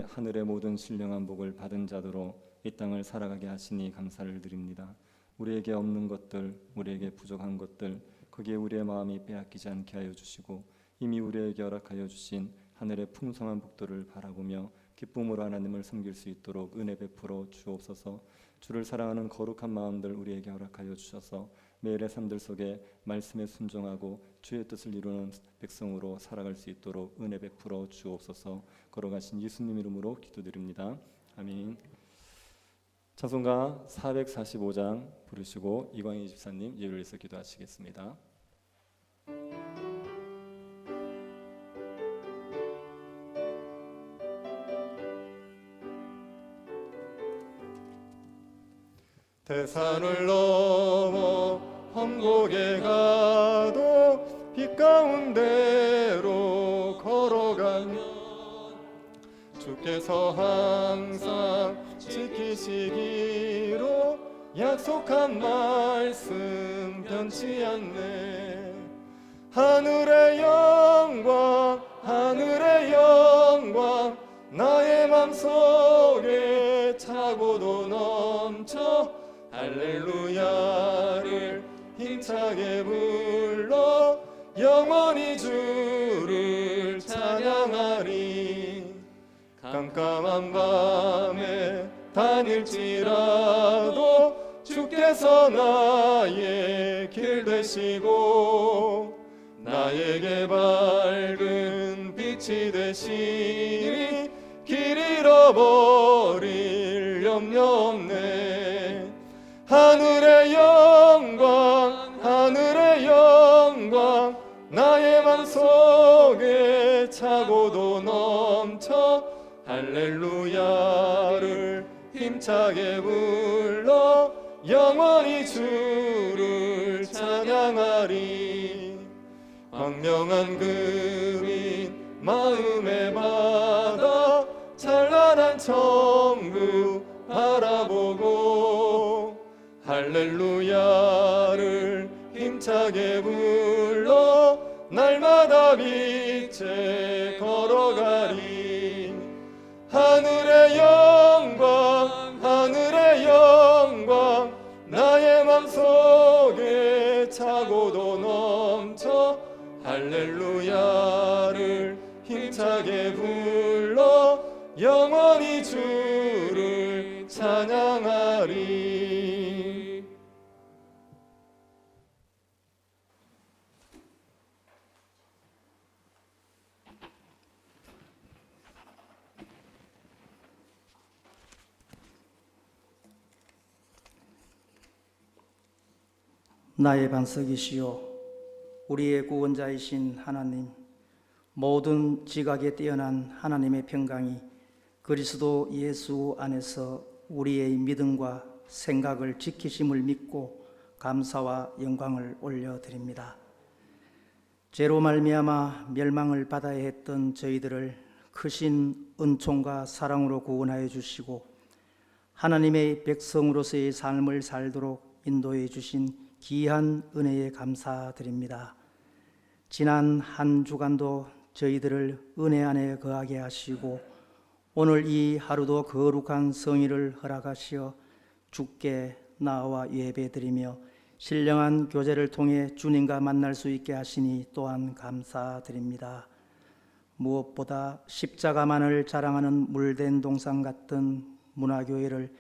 하늘의 모든 신령한 복을 받은 자도로 이 땅을 살아가게 하시니 감사를 드립니다. 우리에게 없는 것들, 우리에게 부족한 것들, 거기에 우리의 마음이 빼앗기지 않게 하여 주시고 이미 우리에게 허락하여 주신 하늘의 풍성한 복도를 바라보며 기쁨으로 하나님을 섬길 수 있도록 은혜 베풀어 주옵소서. 주를 사랑하는 거룩한 마음들 우리에게 허락하여 주셔서 매일의 삶들 속에 말씀에 순종하고 주의 뜻을 이루는 백성으로 살아갈 수 있도록 은혜 베풀어 주옵소서. 걸어가신 예수님 이름으로 기도드립니다. 아멘. 찬송가 445장 부르시고 이광희 집사님 예를 위해서 기도하시겠습니다. 대산을 넘어 험곡에 가도 빛 가운데로 걸어가면 주께서 항상 지키시기로 약속한 말씀 변치 않네. 하늘의 영광 하늘의 영광 나의 맘속에 차고도 넘쳐 할렐루야를 힘차게 불러 영원히 주를 찬양하리. 깜깜한 밤에 다닐지라도 주께서 나의 길 되시고 나에게 밝은 빛이 되시니 길 잃어버릴 염려 없네. 하늘의 영광 하늘의 영광 나의 맘속에 차고도 넘쳐 할렐루야를 힘차게 불러 영원히 주를 찬양하리. 광명한 그린 마음의 바다 찬란한 천국 바라보고 할렐루야를 힘차게 불러 날마다 빛에 걸어가리. 하늘의 영광 하늘의 영광 나의 맘속에 차고도 넘쳐 할렐루야를 힘차게 불러 영원히 주를 찬양하리. 나의 반석이시요 우리의 구원자이신 하나님, 모든 지각에 뛰어난 하나님의 평강이 그리스도 예수 안에서 우리의 믿음과 생각을 지키심을 믿고 감사와 영광을 올려드립니다. 죄로 말미암아 멸망을 받아야 했던 저희들을 크신 은총과 사랑으로 구원하여 주시고 하나님의 백성으로서의 삶을 살도록 인도해 주신 귀한 은혜에 감사드립니다. 지난 한 주간도 저희들을 은혜 안에 거하게 하시고 오늘 이 하루도 거룩한 성의를 허락하시어 주께 나와 예배드리며 신령한 교제를 통해 주님과 만날 수 있게 하시니 또한 감사드립니다. 무엇보다 십자가만을 자랑하는 물된 동상 같은 문화교회를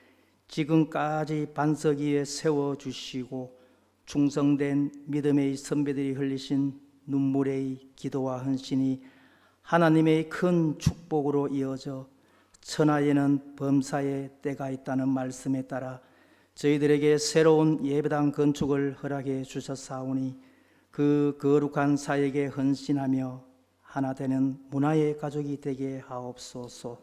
지금까지 반석 위에 세워주시고 충성된 믿음의 선배들이 흘리신 눈물의 기도와 헌신이 하나님의 큰 축복으로 이어져 천하에는 범사의 때가 있다는 말씀에 따라 저희들에게 새로운 예배당 건축을 허락해 주셨사오니 그 거룩한 사역에 헌신하며 하나 되는 문화의 가족이 되게 하옵소서.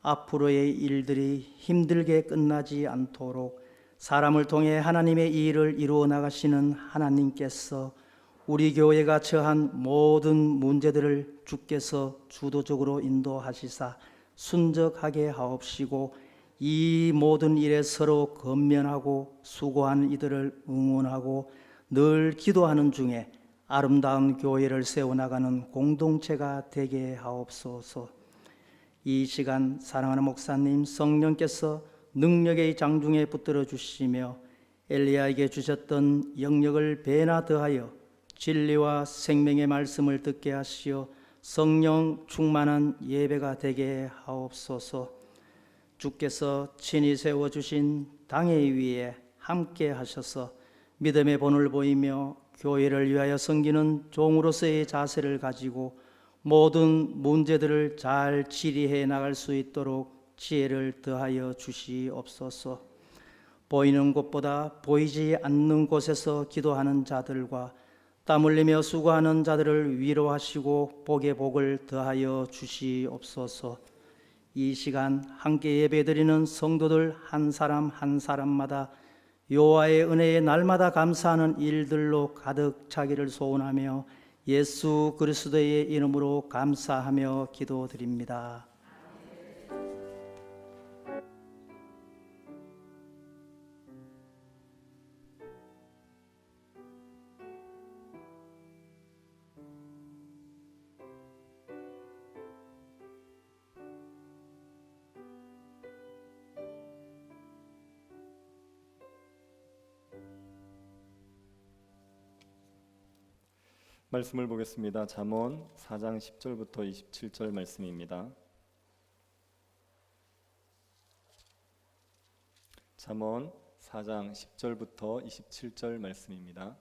앞으로의 일들이 힘들게 끝나지 않도록 사람을 통해 하나님의 일을 이루어 나가시는 하나님께서 우리 교회가 처한 모든 문제들을 주께서 주도적으로 인도하시사 순적하게 하옵시고 이 모든 일에 서로 건면하고 수고하는 이들을 응원하고 늘 기도하는 중에 아름다운 교회를 세워나가는 공동체가 되게 하옵소서. 이 시간 사랑하는 목사님 성령께서 능력의 장중에 붙들어 주시며 엘리야에게 주셨던 영역을 배나 더하여 진리와 생명의 말씀을 듣게 하시어 성령 충만한 예배가 되게 하옵소서. 주께서 친히 세워주신 당의 위에 함께 하셔서 믿음의 본을 보이며 교회를 위하여 섬기는 종으로서의 자세를 가지고 모든 문제들을 잘 치리해 나갈 수 있도록 지혜를 더하여 주시옵소서. 보이는 곳보다 보이지 않는 곳에서 기도하는 자들과 땀 흘리며 수고하는 자들을 위로하시고 복의 복을 더하여 주시옵소서. 이 시간 함께 예배드리는 성도들 한 사람 한 사람마다 여호와의 은혜에 날마다 감사하는 일들로 가득 차기를 소원하며 예수 그리스도의 이름으로 감사하며 기도드립니다. 말씀을 보겠습니다. 잠언 4장 10절부터 27절 말씀입니다. 잠언 4장 10절부터 27절 말씀입니다.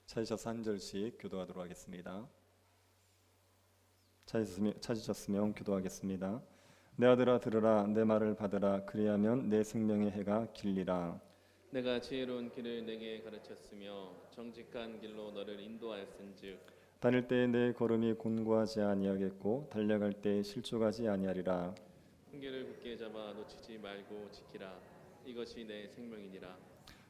찾으셔서 한 절씩 교도하도록 하겠습니다. 찾으셨으면 교도하겠습니다. 내 아들아 들으라, 내 말을 받으라. 그리하면 내 생명의 해가 길리라. 내가 지혜로운 길을 내게 가르쳤으며 정직한 길로 너를 인도하였은즉 다닐 때에 내 걸음이 곤고하지 아니하겠고 달려갈 때에 실족하지 아니하리라. 훈계를 굳게 잡아 놓치지 말고 지키라. 이것이 내 생명이니라.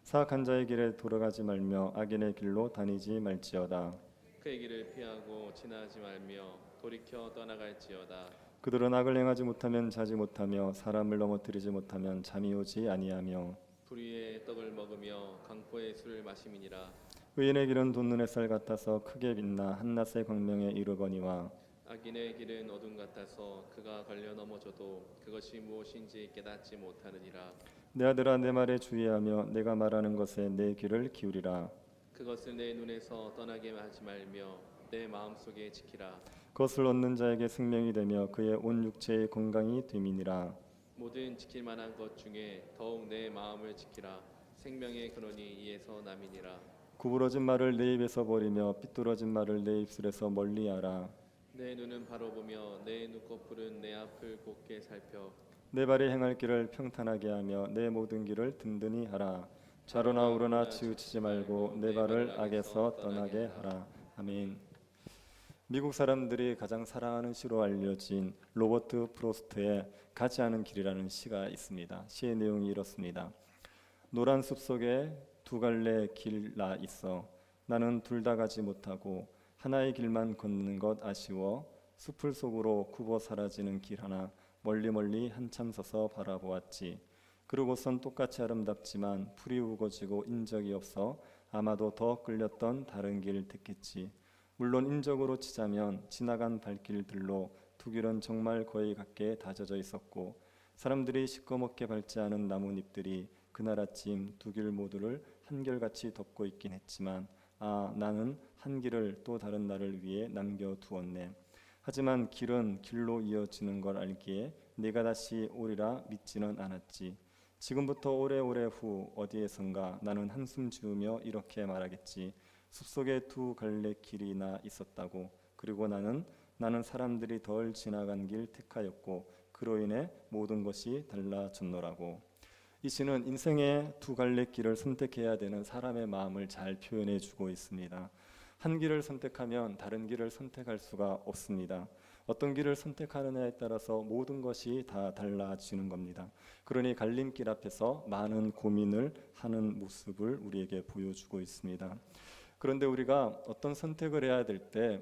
사악한 자의 길에 돌아가지 말며 악인의 길로 다니지 말지어다. 그의 길을 피하고 지나지 말며 돌이켜 떠나갈지어다. 그들은 악을 행하지 못하면 자지 못하며 사람을 넘어뜨리지 못하면 잠이 오지 아니하며 불의의 떡을 먹으며 강포의 술을 마심이니라. 의인의 길은 돋는 햇살 같아서 크게 빛나 한낮의 광명에 이르거니와 악인의 길은 어둠 같아서 그가 걸려 넘어져도 그것이 무엇인지 깨닫지 못하느니라. 내 아들아 내 말에 주의하며 내가 말하는 것에 내 귀를 기울이라. 그것을 내 눈에서 떠나게 하지 말며 내 마음속에 지키라. 그것을 얻는 자에게 생명이 되며 그의 온 육체의 건강이 됨이니라. 모든 지킬 만한 것 중에 더욱 내 마음을 지키라. 생명의 근원이 이에서 남이니라. 구부러진 말을 내 입에서 버리며 삐뚤어진 말을 내 입술에서 멀리하라. 내 눈은 바로 보며 내 눈꺼풀은 내 앞을 곱게 살펴 내 발이 행할 길을 평탄하게 하며 내 모든 길을 든든히 하라. 좌로나 우로나 치우치지 말고 내 발을 악에서 떠나게 하라. 아멘. 미국 사람들이 가장 사랑하는 시로 알려진 로버트 프로스트의 가지 않은 길이라는 시가 있습니다. 시의 내용이 이렇습니다. 노란 숲 속에 두 갈래 길나 있어. 나는 둘 다 가지 못하고 하나의 길만 걷는 것 아쉬워 숲을 속으로 굽어 사라지는 길 하나 멀리 멀리 한참 서서 바라보았지. 그러고선 똑같이 아름답지만 풀이 우거지고 인적이 없어 아마도 더 끌렸던 다른 길 택했지. 물론 인적으로 치자면 지나간 발길들로 두 길은 정말 거의 같게 다져져 있었고 사람들이 시꺼멓게 밟지 않은 나뭇잎들이 그날 아침 두 길 모두를 한결같이 덮고 있긴 했지만 나는 한 길을 또 다른 날을 위해 남겨두었네. 하지만 길은 길로 이어지는 걸 알기에 내가 다시 오리라 믿지는 않았지. 지금부터 오래오래 후 어디에선가 나는 한숨 지으며 이렇게 말하겠지. 숲속에 두 갈래 길이나 있었다고. 그리고 나는 사람들이 덜 지나간 길 택하였고 그로 인해 모든 것이 달라졌노라고. 이 시는 인생의 두 갈래 길을 선택해야 되는 사람의 마음을 잘 표현해 주고 있습니다. 한 길을 선택하면 다른 길을 선택할 수가 없습니다. 어떤 길을 선택하느냐에 따라서 모든 것이 다 달라지는 겁니다. 그러니 갈림길 앞에서 많은 고민을 하는 모습을 우리에게 보여주고 있습니다. 그런데 우리가 어떤 선택을 해야 될 때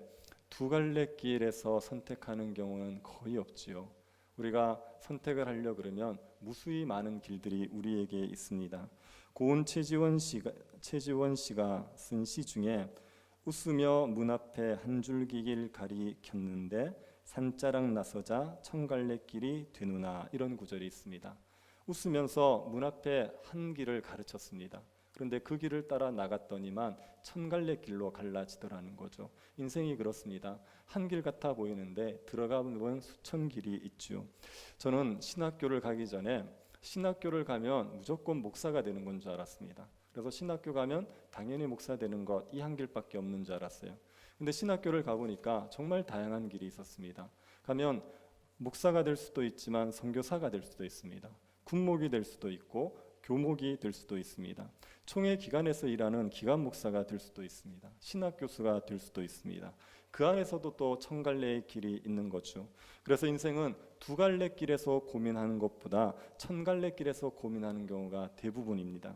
두 갈래 길에서 선택하는 경우는 거의 없지요. 우리가 선택을 하려 그러면 무수히 많은 길들이 우리에게 있습니다. 고은 최지원 씨가 쓴 시 중에 웃으며 문 앞에 한 줄기 길 가리켰는데 산자락 나서자 청갈래길이 되누나 이런 구절이 있습니다. 웃으면서 문 앞에 한 길을 가르쳤습니다. 그런데 그 길을 따라 나갔더니만 천갈래길로 갈라지더라는 거죠. 인생이 그렇습니다. 한 길 같아 보이는데 들어가면 수천 길이 있죠. 저는 신학교를 가기 전에 신학교를 가면 무조건 목사가 되는 건 줄 알았습니다. 그래서 신학교 가면 당연히 목사 되는 것 이 한 길밖에 없는 줄 알았어요. 근데 신학교를 가보니까 정말 다양한 길이 있었습니다. 가면 목사가 될 수도 있지만 선교사가 될 수도 있습니다. 군목이 될 수도 있고 교목이 될 수도 있습니다. 총회 기관에서 일하는 기관 목사가 될 수도 있습니다. 신학 교수가 될 수도 있습니다. 그 안에서도 또 천갈래의 길이 있는 거죠. 그래서 인생은 두 갈래 길에서 고민하는 것보다 천갈래 길에서 고민하는 경우가 대부분입니다.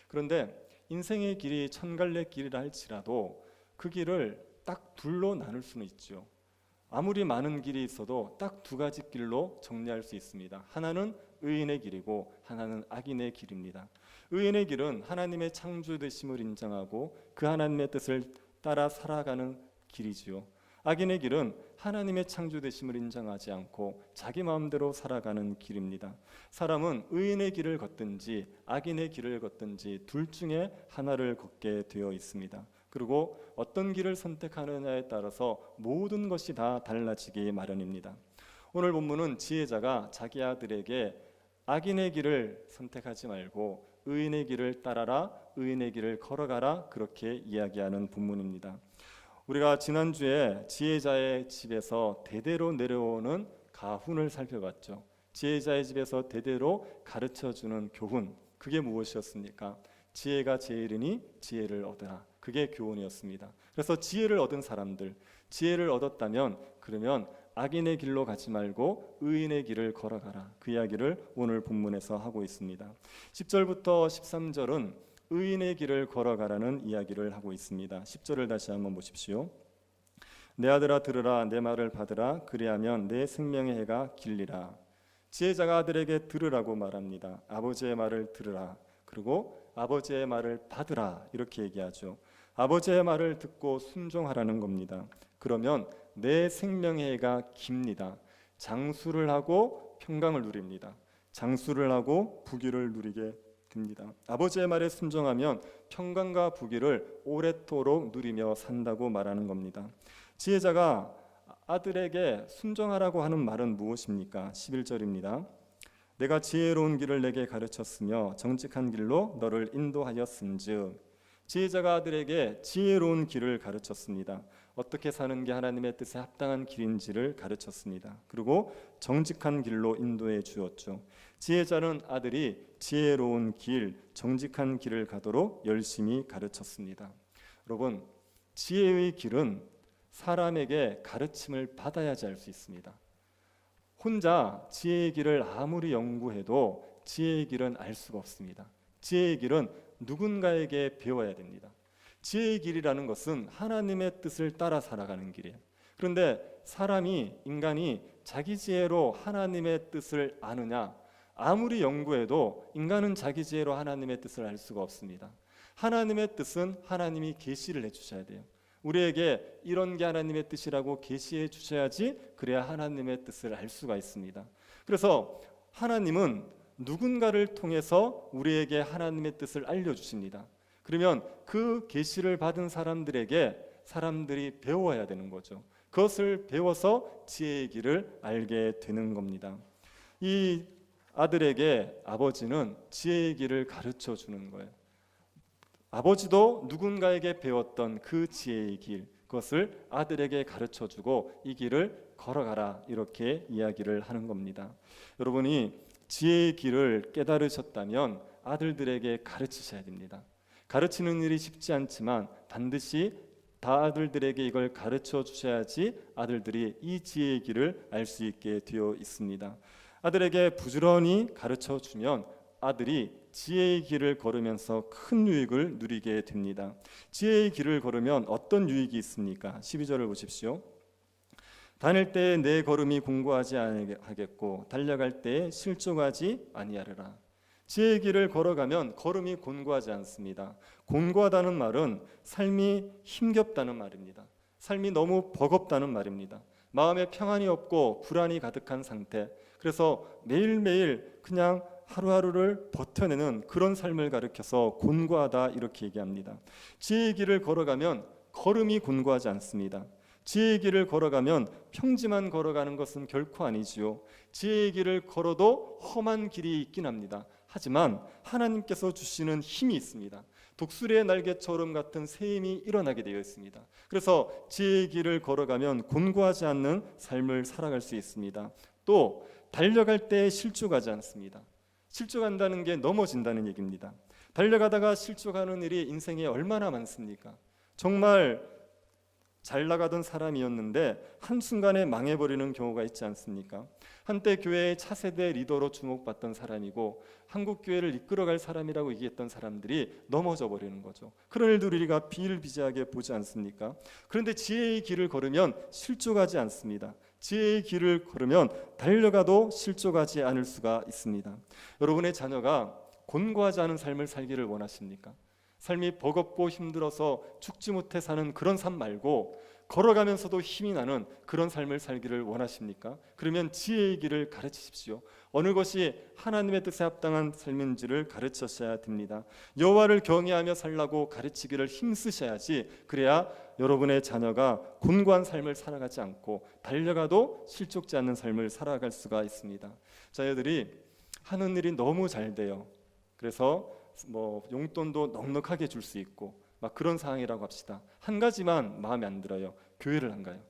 그런데 인생의 길이 천갈래 길이라 할지라도 그 길을 딱 둘로 나눌 수는 있죠. 아무리 많은 길이 있어도 딱 두 가지 길로 정리할 수 있습니다. 하나는 의인의 길이고 하나는 악인의 길입니다. 의인의 길은 하나님의 창조되심을 인정하고 그 하나님의 뜻을 따라 살아가는 길이지요. 악인의 길은 하나님의 창조되심을 인정하지 않고 자기 마음대로 살아가는 길입니다. 사람은 의인의 길을 걷든지 악인의 길을 걷든지 둘 중에 하나를 걷게 되어 있습니다. 그리고 어떤 길을 선택하느냐에 따라서 모든 것이 다 달라지기 마련입니다. 오늘 본문은 지혜자가 자기 아들에게 악인의 길을 선택하지 말고 의인의 길을 따라라, 의인의 길을 걸어가라 그렇게 이야기하는 본문입니다. 우리가 지난주에 지혜자의 집에서 대대로 내려오는 가훈을 살펴봤죠. 지혜자의 집에서 대대로 가르쳐주는 교훈, 그게 무엇이었습니까? 지혜가 제일이니 지혜를 얻으라. 그게 교훈이었습니다. 그래서 지혜를 얻은 사람들, 지혜를 얻었다면 그러면 악인의 길로 가지 말고 의인의 길을 걸어가라. 그 이야기를 오늘 본문에서 하고 있습니다. 10절부터 13절은 의인의 길을 걸어가라는 이야기를 하고 있습니다. 10절을 다시 한번 보십시오. 내 아들아 들으라, 내 말을 받으라. 그리하면 내 생명의 해가 길리라. 지혜자가 아들에게 들으라고 말합니다. 아버지의 말을 들으라. 그리고 아버지의 말을 받으라 이렇게 얘기하죠. 아버지의 말을 듣고 순종하라는 겁니다. 그러면 내 생명의 해가 깁니다. 장수를 하고 평강을 누립니다. 장수를 하고 부귀를 누리게 됩니다. 아버지의 말에 순종하면 평강과 부귀를 오랫도록 누리며 산다고 말하는 겁니다. 지혜자가 아들에게 순종하라고 하는 말은 무엇입니까? 11절입니다. 내가 지혜로운 길을 내게 가르쳤으며 정직한 길로 너를 인도하였은즉. 지혜자가 아들에게 지혜로운 길을 가르쳤습니다. 어떻게 사는 게 하나님의 뜻에 합당한 길인지를 가르쳤습니다. 그리고 정직한 길로 인도해 주었죠. 지혜자는 아들이 지혜로운 길, 정직한 길을 가도록 열심히 가르쳤습니다. 여러분, 지혜의 길은 사람에게 가르침을 받아야지 알 수 있습니다. 혼자 지혜의 길을 아무리 연구해도 지혜의 길은 알 수가 없습니다. 지혜의 길은 누군가에게 배워야 됩니다. 지혜의 길이라는 것은 하나님의 뜻을 따라 살아가는 길이에요. 그런데 인간이 자기 지혜로 하나님의 뜻을 아느냐? 아무리 연구해도 인간은 자기 지혜로 하나님의 뜻을 알 수가 없습니다. 하나님의 뜻은 하나님이 계시를 해주셔야 돼요. 우리에게 이런 게 하나님의 뜻이라고 계시해 주셔야지 그래야 하나님의 뜻을 알 수가 있습니다. 그래서 하나님은 누군가를 통해서 우리에게 하나님의 뜻을 알려주십니다. 그러면 그 계시를 받은 사람들이 배워야 되는 거죠. 그것을 배워서 지혜의 길을 알게 되는 겁니다. 이 아들에게 아버지는 지혜의 길을 가르쳐 주는 거예요. 아버지도 누군가에게 배웠던 그 지혜의 길, 그것을 아들에게 가르쳐 주고 이 길을 걸어가라 이렇게 이야기를 하는 겁니다. 여러분이 지혜의 길을 깨달으셨다면 아들들에게 가르치셔야 됩니다. 가르치는 일이 쉽지 않지만 반드시 다 아들들에게 이걸 가르쳐 주셔야지 아들들이 이 지혜의 길을 알 수 있게 되어 있습니다. 아들에게 부지런히 가르쳐 주면 아들이 지혜의 길을 걸으면서 큰 유익을 누리게 됩니다. 지혜의 길을 걸으면 어떤 유익이 있습니까? 12절을 보십시오. 다닐 때에 내 걸음이 공고하지 아니하겠고 달려갈 때에 실족하지 아니하리라. 지혜의 길을 걸어가면 걸음이 곤고하지 않습니다. 곤고하다는 말은 삶이 힘겹다는 말입니다. 삶이 너무 버겁다는 말입니다. 마음에 평안이 없고 불안이 가득한 상태. 그래서 매일매일 그냥 하루하루를 버텨내는 그런 삶을 가리켜서 곤고하다 이렇게 얘기합니다. 지혜의 길을 걸어가면 걸음이 곤고하지 않습니다. 지혜의 길을 걸어가면 평지만 걸어가는 것은 결코 아니지요. 지혜의 길을 걸어도 험한 길이 있긴 합니다. 하지만 하나님께서 주시는 힘이 있습니다. 독수리의 날개처럼 같은 새 힘이 일어나게 되어 있습니다. 그래서 지혜의 길을 걸어가면 곤고하지 않는 삶을 살아갈 수 있습니다. 또 달려갈 때 실족하지 않습니다. 실족한다는 게 넘어진다는 얘기입니다. 달려가다가 실족하는 일이 인생에 얼마나 많습니까? 정말 잘 나가던 사람이었는데 한순간에 망해버리는 경우가 있지 않습니까? 한때 교회의 차세대 리더로 주목받던 사람이고 한국 교회를 이끌어갈 사람이라고 얘기했던 사람들이 넘어져 버리는 거죠. 그런 일들 우리가 비일비재하게 보지 않습니까? 그런데 지혜의 길을 걸으면 실족하지 않습니다. 지혜의 길을 걸으면 달려가도 실족하지 않을 수가 있습니다. 여러분의 자녀가 곤고하지 않은 삶을 살기를 원하십니까? 삶이 버겁고 힘들어서 죽지 못해 사는 그런 삶 말고 걸어가면서도 힘이 나는 그런 삶을 살기를 원하십니까? 그러면 지혜의 길을 가르치십시오. 어느 것이 하나님의 뜻에 합당한 삶인지를 가르치셔야 됩니다. 여호와를 경외하며 살라고 가르치기를 힘쓰셔야지, 그래야 여러분의 자녀가 곤고한 삶을 살아가지 않고 달려가도 실족지 않는 삶을 살아갈 수가 있습니다. 자녀들이 하는 일이 너무 잘 돼요. 그래서 용돈도 넉넉하게 줄 수 있고 막 그런 상황이라고 합시다. 한 가지만 마음에 안 들어요. 교회를 안 가요.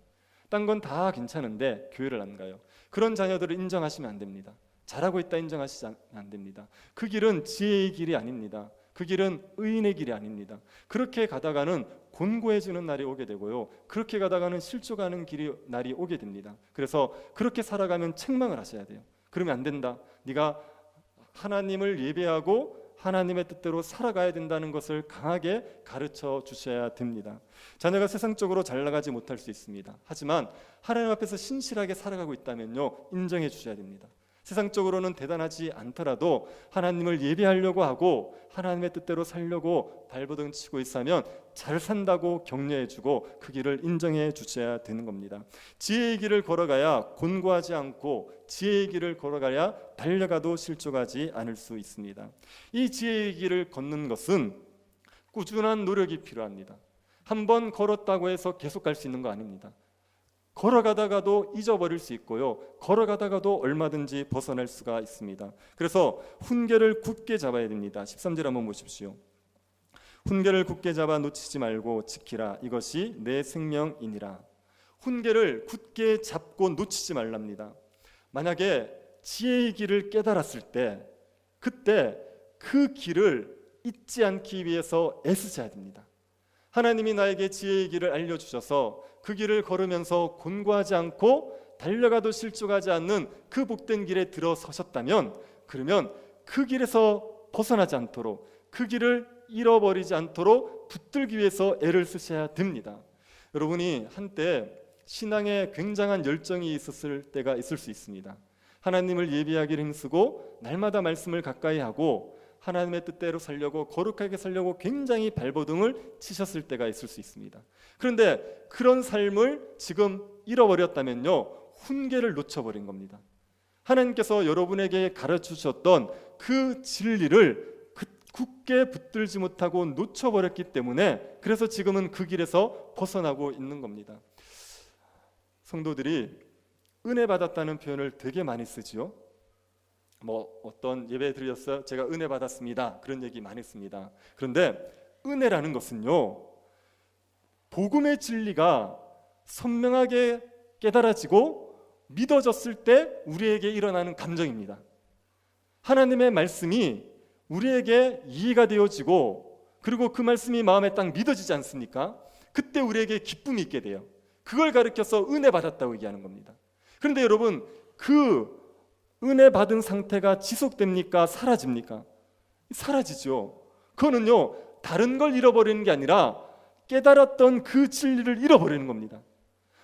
딴 건 다 괜찮은데 교회를 안 가요. 그런 자녀들을 인정하시면 안 됩니다. 잘하고 있다 인정하시면 안 됩니다. 그 길은 지혜의 길이 아닙니다. 그 길은 의인의 길이 아닙니다. 그렇게 가다가는 곤고해지는 날이 오게 되고요, 그렇게 가다가는 실족하는 날이 오게 됩니다. 그래서 그렇게 살아가면 책망을 하셔야 돼요. 그러면 안 된다. 네가 하나님을 예배하고 하나님의 뜻대로 살아가야 된다는 것을 강하게 가르쳐 주셔야 됩니다. 자녀가 세상적으로 잘 나가지 못할 수 있습니다. 하지만 하나님 앞에서 신실하게 살아가고 있다면요, 인정해 주셔야 됩니다. 세상적으로는 대단하지 않더라도 하나님을 예배하려고 하고 하나님의 뜻대로 살려고 발버둥 치고 있으면 잘 산다고 격려해 주고 그 길을 인정해 주셔야 되는 겁니다. 지혜의 길을 걸어가야 곤고하지 않고 지혜의 길을 걸어가야 달려가도 실족하지 않을 수 있습니다. 이 지혜의 길을 걷는 것은 꾸준한 노력이 필요합니다. 한번 걸었다고 해서 계속 갈 수 있는 거 아닙니다. 걸어가다가도 잊어버릴 수 있고요, 걸어가다가도 얼마든지 벗어날 수가 있습니다. 그래서 훈계를 굳게 잡아야 됩니다. 13절 한번 보십시오. 훈계를 굳게 잡아 놓치지 말고 지키라. 이것이 내 생명이니라. 훈계를 굳게 잡고 놓치지 말랍니다. 만약에 지혜의 길을 깨달았을 때 그때 그 길을 잊지 않기 위해서 애쓰셔야 됩니다. 하나님이 나에게 지혜의 길을 알려주셔서 그 길을 걸으면서 곤고하지 않고 달려가도 실족하지 않는 그 복된 길에 들어서셨다면, 그러면 그 길에서 벗어나지 않도록, 그 길을 잃어버리지 않도록 붙들기 위해서 애를 쓰셔야 됩니다. 여러분이 한때 신앙에 굉장한 열정이 있었을 때가 있을 수 있습니다. 하나님을 예배하기를 힘쓰고 날마다 말씀을 가까이 하고 하나님의 뜻대로 살려고, 거룩하게 살려고 굉장히 발버둥을 치셨을 때가 있을 수 있습니다. 그런데 그런 삶을 지금 잃어버렸다면요, 훈계를 놓쳐버린 겁니다. 하나님께서 여러분에게 가르쳐주셨던 그 진리를 굳게 붙들지 못하고 놓쳐버렸기 때문에, 그래서 지금은 그 길에서 벗어나고 있는 겁니다. 성도들이 은혜 받았다는 표현을 되게 많이 쓰지요. 어떤 예배 드렸어요, 제가 은혜 받았습니다, 그런 얘기 많이 씁니다. 그런데 은혜라는 것은요, 복음의 진리가 선명하게 깨달아지고 믿어졌을 때 우리에게 일어나는 감정입니다. 하나님의 말씀이 우리에게 이해가 되어지고 그리고 그 말씀이 마음에 딱 믿어지지 않습니까? 그때 우리에게 기쁨이 있게 돼요. 그걸 가르쳐서 은혜 받았다고 얘기하는 겁니다. 그런데 여러분, 그 은혜 받은 상태가 지속됩니까? 사라집니까? 사라지죠. 그거는요, 다른 걸 잃어버리는 게 아니라 깨달았던 그 진리를 잃어버리는 겁니다.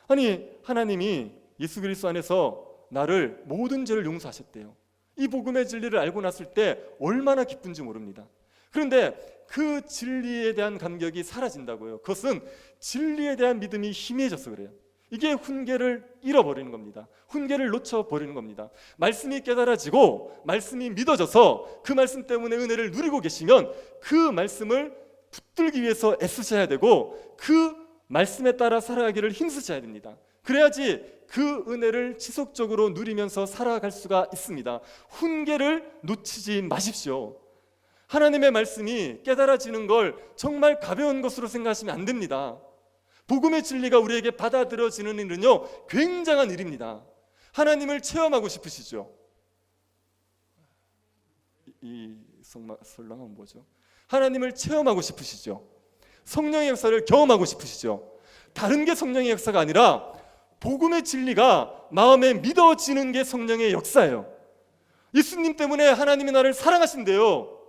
아니, 하나님이 예수 그리스도 안에서 나를 모든 죄를 용서하셨대요. 이 복음의 진리를 알고 났을 때 얼마나 기쁜지 모릅니다. 그런데 그 진리에 대한 감격이 사라진다고요. 그것은 진리에 대한 믿음이 희미해져서 그래요. 이게 훈계를 잃어버리는 겁니다. 훈계를 놓쳐버리는 겁니다. 말씀이 깨달아지고 말씀이 믿어져서 그 말씀 때문에 은혜를 누리고 계시면 그 말씀을 붙들기 위해서 애쓰셔야 되고 그 말씀에 따라 살아가기를 힘쓰셔야 됩니다. 그래야지 그 은혜를 지속적으로 누리면서 살아갈 수가 있습니다. 훈계를 놓치지 마십시오. 하나님의 말씀이 깨달아지는 걸 정말 가벼운 것으로 생각하시면 안 됩니다. 복음의 진리가 우리에게 받아들여지는 일은요, 굉장한 일입니다. 하나님을 체험하고 싶으시죠? 이 설렁은 뭐죠? 하나님을 체험하고 싶으시죠? 성령의 역사를 경험하고 싶으시죠? 다른 게 성령의 역사가 아니라 복음의 진리가 마음에 믿어지는 게 성령의 역사예요. 예수님 때문에 하나님이 나를 사랑하신대요.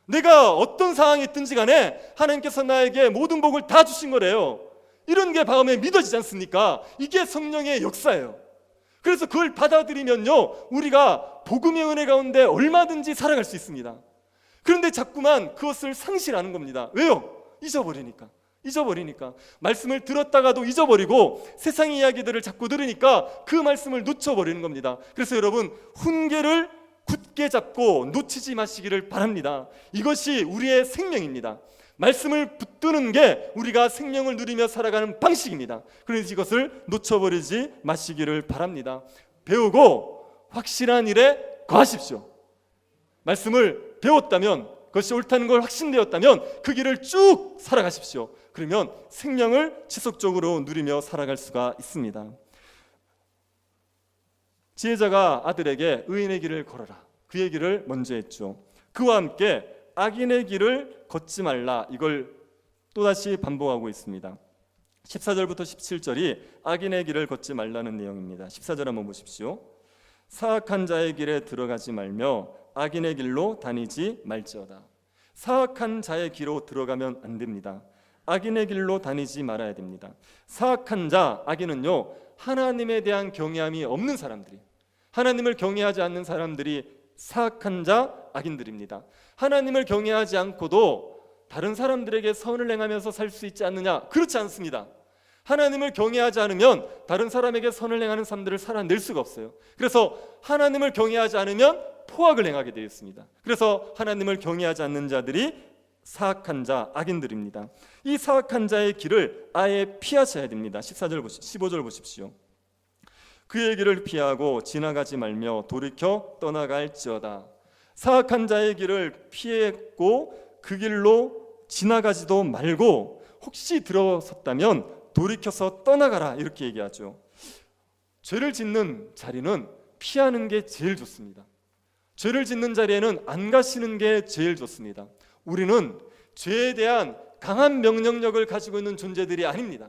내가 어떤 상황이 있든지 간에 하나님께서 나에게 모든 복을 다 주신 거래요. 이런 게 마음에 믿어지지 않습니까? 이게 성령의 역사예요. 그래서 그걸 받아들이면요, 우리가 복음의 은혜 가운데 얼마든지 살아갈 수 있습니다. 그런데 자꾸만 그것을 상실하는 겁니다. 왜요? 잊어버리니까. 말씀을 들었다가도 잊어버리고 세상의 이야기들을 자꾸 들으니까 그 말씀을 놓쳐버리는 겁니다. 그래서 여러분, 훈계를 굳게 잡고 놓치지 마시기를 바랍니다. 이것이 우리의 생명입니다. 말씀을 붙드는 게 우리가 생명을 누리며 살아가는 방식입니다. 그래서 이것을 놓쳐버리지 마시기를 바랍니다. 배우고 확실한 일에 거하십시오. 말씀을 배웠다면, 그것이 옳다는 걸 확신되었다면 그 길을 쭉 살아가십시오. 그러면 생명을 지속적으로 누리며 살아갈 수가 있습니다. 지혜자가 아들에게 의인의 길을 걸어라, 그 얘기를 먼저 했죠. 그와 함께 악인의 길을 걷지 말라, 이걸 또다시 반복하고 있습니다. 14절부터 17절이 악인의 길을 걷지 말라는 내용입니다. 14절 한번 보십시오. 사악한 자의 길에 들어가지 말며 악인의 길로 다니지 말지어다. 사악한 자의 길로 들어가면 안 됩니다. 악인의 길로 다니지 말아야 됩니다. 사악한 자, 악인은요, 하나님에 대한 경외함이 없는 사람들이, 하나님을 경외하지 않는 사람들이 사악한 자, 악인들입니다. 하나님을 경외하지 않고도 다른 사람들에게 선을 행하면서 살 수 있지 않느냐? 그렇지 않습니다. 하나님을 경외하지 않으면 다른 사람에게 선을 행하는 사람들을 살아낼 수가 없어요. 그래서 하나님을 경외하지 않으면 포악을 행하게 되어 있습니다. 그래서 하나님을 경외하지 않는 자들이 사악한 자, 악인들입니다. 이 사악한 자의 길을 아예 피하셔야 됩니다. 15절 보십시오. 그의 길을 피하고 지나가지 말며 돌이켜 떠나갈지어다. 사악한 자의 길을 피했고 그 길로 지나가지도 말고 혹시 들어섰다면 돌이켜서 떠나가라, 이렇게 얘기하죠. 죄를 짓는 자리는 피하는 게 제일 좋습니다. 죄를 짓는 자리에는 안 가시는 게 제일 좋습니다. 우리는 죄에 대한 강한 명령력을 가지고 있는 존재들이 아닙니다.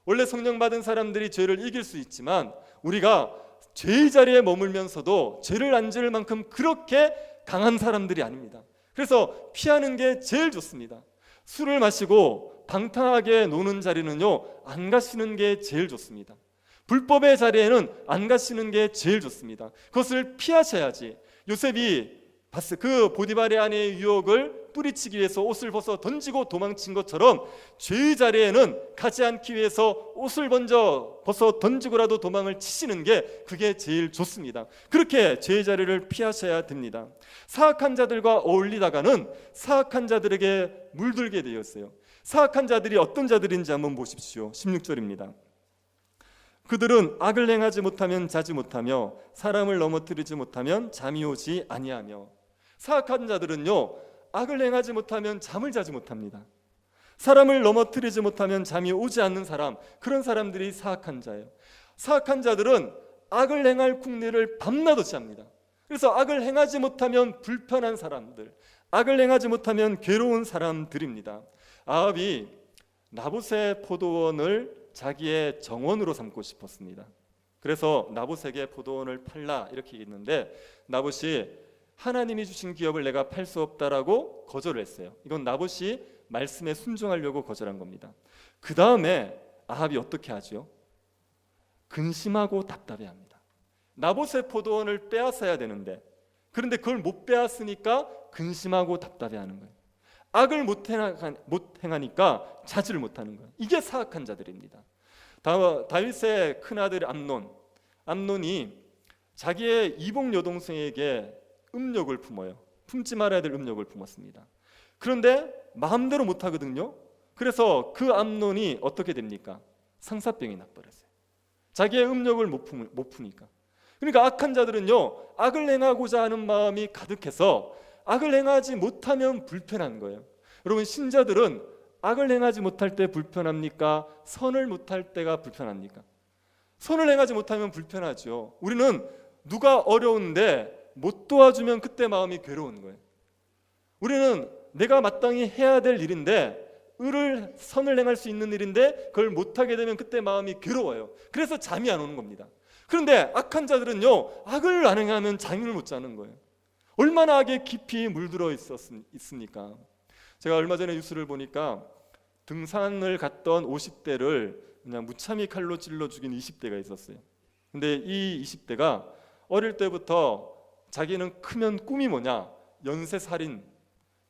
원래 성령 받은 사람들이 죄를 이길 수 있지만 우리가 죄의 자리에 머물면서도 죄를 안 지을 만큼 그렇게 강한 사람들이 아닙니다. 그래서 피하는 게 제일 좋습니다. 술을 마시고 방탕하게 노는 자리는요, 안 가시는 게 제일 좋습니다. 불법의 자리에는 안 가시는 게 제일 좋습니다. 그것을 피하셔야지. 요셉이 그 보디발의 아내의 유혹을 뿌리치기 위해서 옷을 벗어 던지고 도망친 것처럼 죄의 자리에는 가지 않기 위해서 옷을 먼저 벗어 던지고라도 도망을 치시는 게 그게 제일 좋습니다. 그렇게 죄의 자리를 피하셔야 됩니다. 사악한 자들과 어울리다가는 사악한 자들에게 물들게 되었어요. 사악한 자들이 어떤 자들인지 한번 보십시오. 16절입니다. 그들은 악을 행하지 못하면 자지 못하며 사람을 넘어뜨리지 못하면 잠이 오지 아니하며. 사악한 자들은요, 악을 행하지 못하면 잠을 자지 못합니다. 사람을 넘어뜨리지 못하면 잠이 오지 않는 사람, 그런 사람들이 사악한 자예요. 사악한 자들은 악을 행할 궁리를 밤낮 없이 합니다. 그래서 악을 행하지 못하면 불편한 사람들, 악을 행하지 못하면 괴로운 사람들입니다. 아합이 나봇의 포도원을 자기의 정원으로 삼고 싶었습니다. 그래서 나봇에게 포도원을 팔라, 이렇게 얘기했는데 나봇이 하나님이 주신 기업을 내가 팔 수 없다라고 거절을 했어요. 이건 나봇이 말씀에 순종하려고 거절한 겁니다. 그 다음에 아합이 어떻게 하죠? 근심하고 답답해합니다. 나봇의 포도원을 빼앗아야 되는데, 그런데 그걸 못 빼앗으니까 근심하고 답답해하는 거예요. 악을 못 행하니까 자지를 못하는 거예요. 이게 사악한 자들입니다. 다윗의 큰아들 암논이 자기의 이복 여동생에게 음욕을 품어요. 품지 말아야 될 음욕을 품었습니다. 그런데 마음대로 못하거든요. 그래서 그 암논이 어떻게 됩니까? 상사병이 나버렸어요. 자기의 음욕을 못 푸니까. 그러니까 악한 자들은요, 악을 행하고자 하는 마음이 가득해서 악을 행하지 못하면 불편한 거예요. 여러분, 신자들은 악을 행하지 못할 때 불편합니까? 선을 못할 때가 불편합니까? 선을 행하지 못하면 불편하죠. 우리는 누가 어려운데 못 도와주면 그때 마음이 괴로운 거예요. 우리는 내가 마땅히 해야 될 일인데, 선을 행할 수 있는 일인데 그걸 못하게 되면 그때 마음이 괴로워요. 그래서 잠이 안 오는 겁니다. 그런데 악한 자들은요, 악을 안 행하면 잠을 못 자는 거예요. 얼마나 악에 깊이 물들어 있습니까? 제가 얼마 전에 뉴스를 보니까 등산을 갔던 50대를 그냥 무참히 칼로 찔러 죽인 20대가 있었어요. 근데 이 20대가 어릴 때부터 자기는 크면 꿈이 뭐냐? 연쇄살인,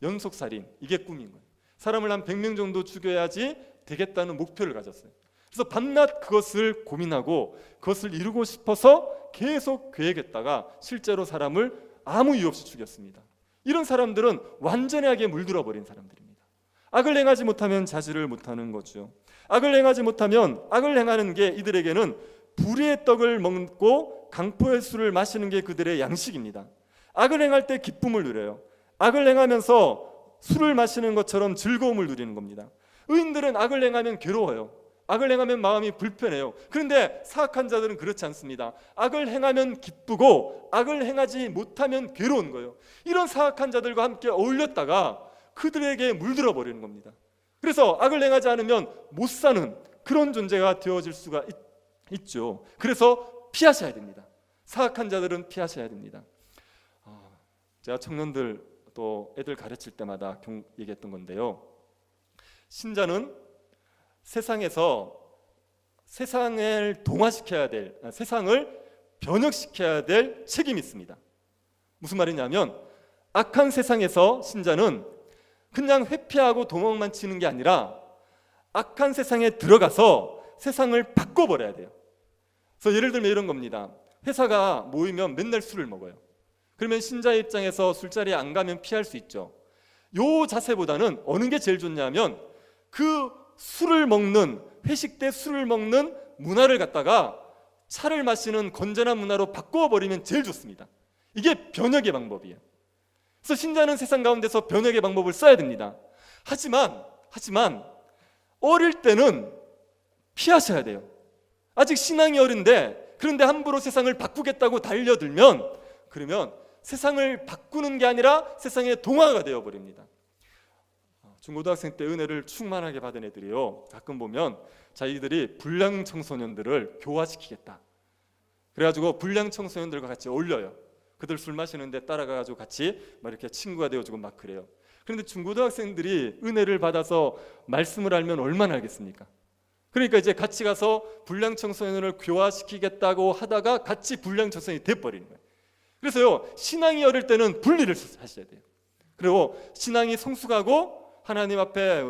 연속살인, 이게 꿈인 거예요. 사람을 한 100명 정도 죽여야지 되겠다는 목표를 가졌어요. 그래서 밤낮 그것을 고민하고 그것을 이루고 싶어서 계속 계획했다가 실제로 사람을 아무 이유 없이 죽였습니다. 이런 사람들은 완전히 악에 물들어 버린 사람들입니다. 악을 행하지 못하면 자지를 못하는 거죠. 악을 행하지 못하면, 악을 행하는 게 이들에게는 불의의 떡을 먹고 강포의 술을 마시는 게 그들의 양식입니다. 악을 행할 때 기쁨을 누려요. 악을 행하면서 술을 마시는 것처럼 즐거움을 누리는 겁니다. 의인들은 악을 행하면 괴로워요. 악을 행하면 마음이 불편해요. 그런데 사악한 자들은 그렇지 않습니다. 악을 행하면 기쁘고 악을 행하지 못하면 괴로운 거예요. 이런 사악한 자들과 함께 어울렸다가 그들에게 물들어 버리는 겁니다. 그래서 악을 행하지 않으면 못 사는 그런 존재가 되어질 수가 있죠. 그래서 피하셔야 됩니다. 사악한 자들은 피하셔야 됩니다. 제가 청년들 또 애들 가르칠 때마다 얘기했던 건데요, 신자는 세상에서 세상을 동화시켜야 될, 세상을 변혁시켜야 될 책임이 있습니다. 무슨 말이냐면, 악한 세상에서 신자는 그냥 회피하고 도망만 치는 게 아니라 악한 세상에 들어가서 세상을 바꿔버려야 돼요. 그래서 예를 들면 이런 겁니다. 회사가 모이면 맨날 술을 먹어요. 그러면 신자의 입장에서 술자리에 안 가면 피할 수 있죠. 요 자세보다는 어느 게 제일 좋냐면, 그 술을 먹는, 회식 때 술을 먹는 문화를 갖다가 차를 마시는 건전한 문화로 바꿔버리면 제일 좋습니다. 이게 변혁의 방법이에요. 그래서 신자는 세상 가운데서 변혁의 방법을 써야 됩니다. 하지만 어릴 때는 피하셔야 돼요. 아직 신앙이 어린데, 그런데 함부로 세상을 바꾸겠다고 달려들면, 그러면 세상을 바꾸는 게 아니라 세상의 동화가 되어버립니다. 중고등학생 때 은혜를 충만하게 받은 애들이요, 가끔 보면 자기들이 불량 청소년들을 교화시키겠다, 그래가지고 불량 청소년들과 같이 어울려요. 그들 술 마시는데 따라가가지고 같이 막 이렇게 친구가 되어주고 막 그래요. 그런데 중고등학생들이 은혜를 받아서 말씀을 알면 얼마나 알겠습니까? 그러니까 이제 같이 가서 불량 청소년을 교화시키겠다고 하다가 같이 불량 청소년이 돼버리는 거예요. 그래서요, 신앙이 어릴 때는 분리를 하셔야 돼요. 그리고 신앙이 성숙하고 하나님 앞에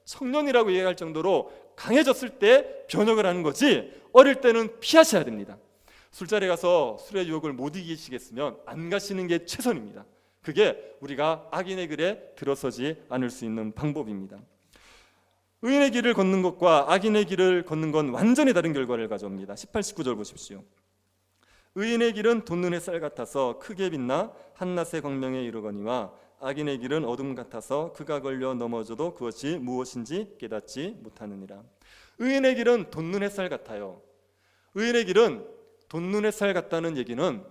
청년이라고 얘기할 정도로 강해졌을 때 변혁을 하는 거지, 어릴 때는 피하셔야 됩니다. 술자리에 가서 술의 유혹을 못 이기시겠으면 안 가시는 게 최선입니다. 그게 우리가 악인의 길에 들어서지 않을 수 있는 방법입니다. 의인의 길을 걷는 것과 악인의 길을 걷는 건 완전히 다른 결과를 가져옵니다. 18, 19절 보십시오. 의인의 길은 돋는 햇살 같아서 크게 빛나 한낮의 광명에 이르거니와 악인의 길은 어둠 같아서 그가 걸려 넘어져도 그것이 무엇인지 깨닫지 못하느니라. 의인의 길은 돋는 햇살 같아요. 의인의 길은 돋는 햇살 같다는 얘기는,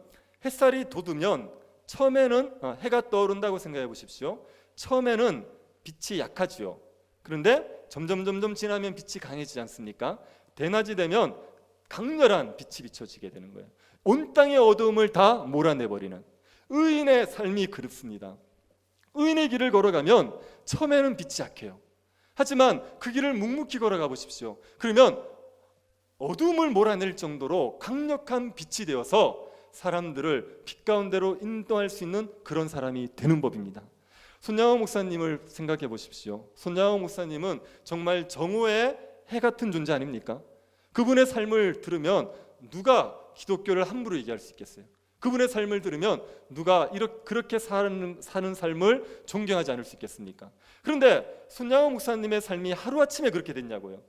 햇살이 돋으면 처음에는 해가 떠오른다고 생각해 보십시오. 처음에는 빛이 약하지요. 그런데 점점 지나면 빛이 강해지지 않습니까? 대낮이 되면 강렬한 빛이 비춰지게 되는 거예요. 온 땅의 어두움을 다 몰아내버리는 의인의 삶이 그립습니다. 의인의 길을 걸어가면 처음에는 빛이 약해요. 하지만 그 길을 묵묵히 걸어가 보십시오. 그러면 어둠을 몰아낼 정도로 강력한 빛이 되어서 사람들을 빛 가운데로 인도할 수 있는 그런 사람이 되는 법입니다. 손양호 목사님을 생각해 보십시오. 손양호 목사님은 정말 정오의 해 같은 존재 아닙니까? 그분의 삶을 들으면 누가 기독교를 함부로 얘기할 수 있겠어요? 그분의 삶을 들으면 누가 그렇게 사는 삶을 존경하지 않을 수 있겠습니까? 그런데 손양호 목사님의 삶이 하루아침에 그렇게 됐냐고요.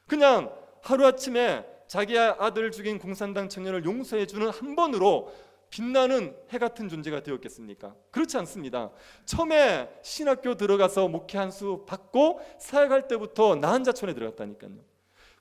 그냥 하루아침에 자기 아들 죽인 공산당 청년을 용서해주는 한 번으로 빛나는 해 같은 존재가 되었겠습니까? 그렇지 않습니다. 처음에 신학교 들어가서 목회 한 수 받고 사역할 때부터 나한자촌에 들어갔다니까요.